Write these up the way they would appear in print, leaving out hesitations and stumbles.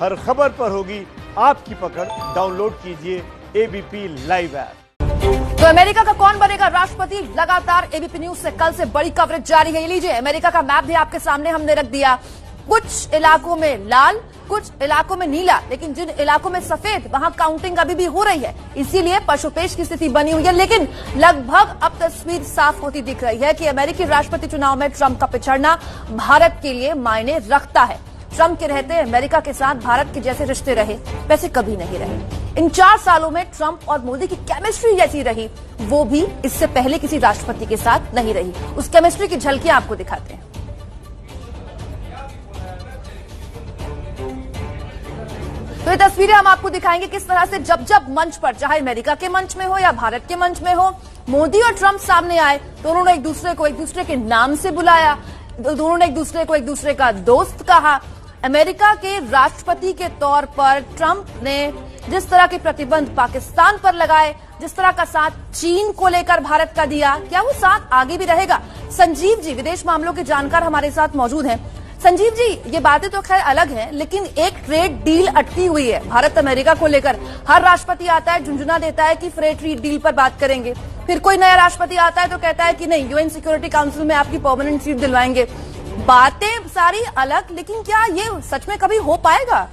हर खबर पर होगी आपकी पकड़। डाउनलोड कीजिए एबीपी लाइव ऐप। तो अमेरिका का कौन बनेगा राष्ट्रपति, लगातार एबीपी न्यूज से कल से बड़ी कवरेज जारी है। ये लीजिए, अमेरिका का मैप भी आपके सामने हमने रख दिया। कुछ इलाकों में लाल, कुछ इलाकों में नीला, लेकिन जिन इलाकों में सफेद वहां काउंटिंग अभी भी हो रही है, इसीलिए पशुपेश की स्थिति बनी हुई है। लेकिन लगभग अब तस्वीर साफ होती दिख रही है कि अमेरिकी राष्ट्रपति चुनाव में ट्रंप का पिछड़ना भारत के लिए मायने रखता है। ट्रंप के रहते अमेरिका के साथ भारत के जैसे रिश्ते रहे वैसे कभी नहीं रहे। इन 4 सालों में ट्रंप और मोदी की केमिस्ट्री जैसी रही, वो भी इससे पहले किसी राष्ट्रपति के साथ नहीं रही। उस केमिस्ट्री की झलकियां आपको दिखाते हैं। तो ये तस्वीरें हम आपको दिखाएंगे किस तरह से जब जब मंच पर, चाहे अमेरिका के मंच में हो या भारत के मंच में हो, मोदी और ट्रंप सामने आए तो उन्होंने एक दूसरे के नाम से बुलाया, दोनों ने एक दूसरे का दोस्त कहा। अमेरिका के राष्ट्रपति के तौर पर ट्रंप ने जिस तरह के प्रतिबंध पाकिस्तान पर लगाए, जिस तरह का साथ चीन को लेकर भारत का दिया, क्या वो साथ आगे भी रहेगा? संजीव जी, विदेश मामलों के जानकार हमारे साथ मौजूद हैं। संजीव जी, ये बातें तो खैर अलग हैं, लेकिन एक ट्रेड डील अटकी हुई है भारत अमेरिका को लेकर। हर राष्ट्रपति आता है, झुंझुना देता है कि फ्री ट्रेड डील पर बात करेंगे, फिर कोई नया राष्ट्रपति आता है तो कहता है कि नहीं, यूएन सिक्योरिटी काउंसिल में आपकी परमानेंट सीट दिलवाएंगे। बातें सारी अलग, लेकिन क्या ये सच में कभी हो पाएगा?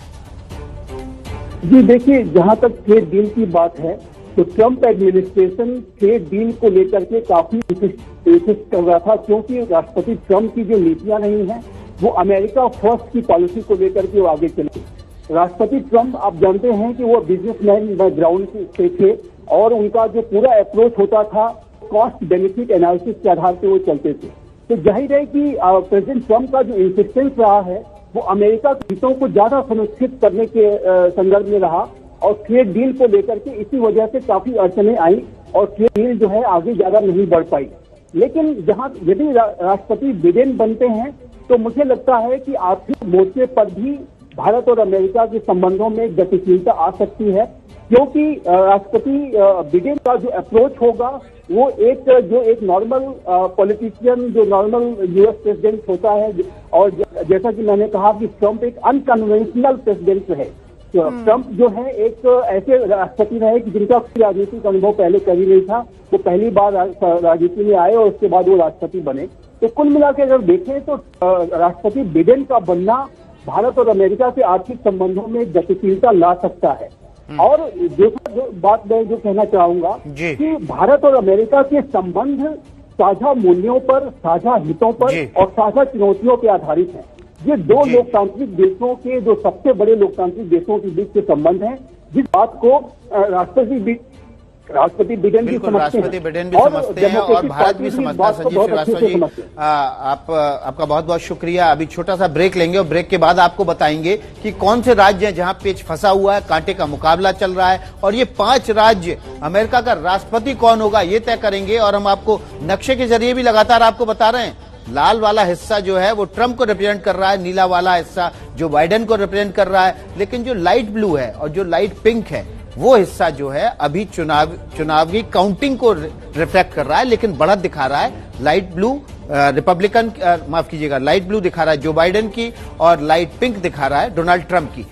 जी देखिए, जहां तक ट्रेड डील की बात है तो ट्रंप एडमिनिस्ट्रेशन ट्रेड डील को लेकर के काफी इंसिस्ट कर रहा था, क्योंकि राष्ट्रपति ट्रंप की जो नीतियां नहीं है वो अमेरिका फर्स्ट की पॉलिसी को लेकर के वो आगे चले। राष्ट्रपति ट्रंप, आप जानते हैं कि वो बिजनेसमैन बैकग्राउंड से थे और उनका जो पूरा अप्रोच होता था कॉस्ट बेनिफिट एनालिसिस के आधार पर वो चलते थे। तो जाहिर है कि प्रेसिडेंट ट्रंप का जो इंसिस्टेंस रहा है वो अमेरिका के हितों को ज्यादा सुनिश्चित करने के संदर्भ में रहा और ट्रेड डील को लेकर के इसी वजह से काफी अड़चने आई और ट्रेड डील जो है आगे ज्यादा नहीं बढ़ पाई। लेकिन जहां यदि राष्ट्रपति बिडेन बनते हैं तो मुझे लगता है कि आर्थिक मोर्चे पर भी भारत और अमेरिका के संबंधों में गतिशीलता आ सकती है, क्योंकि राष्ट्रपति बिडेन का जो अप्रोच होगा वो एक नॉर्मल पॉलिटिशियन, जो नॉर्मल यूएस प्रेसिडेंट होता है, और जैसा कि मैंने कहा कि ट्रंप एक अनकन्वेंशनल प्रेसिडेंट रहे। तो ट्रंप जो है एक ऐसे राष्ट्रपति रहे कि जिनका कोई राजनीतिक अनुभव पहले कभी नहीं था। वो पहली बार राजनीति में आए और उसके बाद वो राष्ट्रपति बने। तो कुल मिलाकर अगर देखें तो राष्ट्रपति बिडेन का बनना भारत और अमेरिका के आर्थिक संबंधों में गतिशीलता ला सकता है। और दूसरा बात मैं जो कहना चाहूंगा कि भारत और अमेरिका के संबंध साझा मूल्यों पर, साझा हितों पर और साझा चुनौतियों पर आधारित हैं। ये दो लोकतांत्रिक देशों के, जो सबसे बड़े लोकतांत्रिक देशों के बीच के संबंध हैं, जिस बात को राष्ट्रपति बिडेन भी समझते हैं और भारत भी समझता है। संजीव श्रीवास्तव जी, आपका बहुत बहुत शुक्रिया। अभी छोटा सा ब्रेक लेंगे और ब्रेक के बाद आपको बताएंगे कि कौन से राज्य हैं जहां पेच फंसा हुआ है, कांटे का मुकाबला चल रहा है, और ये 5 राज्य अमेरिका का राष्ट्रपति कौन होगा ये तय करेंगे। और हम आपको नक्शे के जरिए भी लगातार आपको बता रहे हैं, लाल वाला हिस्सा जो है वो ट्रंप को रिप्रेजेंट कर रहा है, नीला वाला हिस्सा जो बाइडेन को रिप्रेजेंट कर रहा है, लेकिन जो लाइट ब्लू है और जो लाइट पिंक है वो हिस्सा जो है अभी चुनावी काउंटिंग को रिफ्लेक्ट कर रहा है, लेकिन बढ़त दिखा रहा है। लाइट ब्लू रिपब्लिकन, माफ कीजिएगा, लाइट ब्लू दिखा रहा है जो बाइडेन की और लाइट पिंक दिखा रहा है डोनाल्ड ट्रंप की।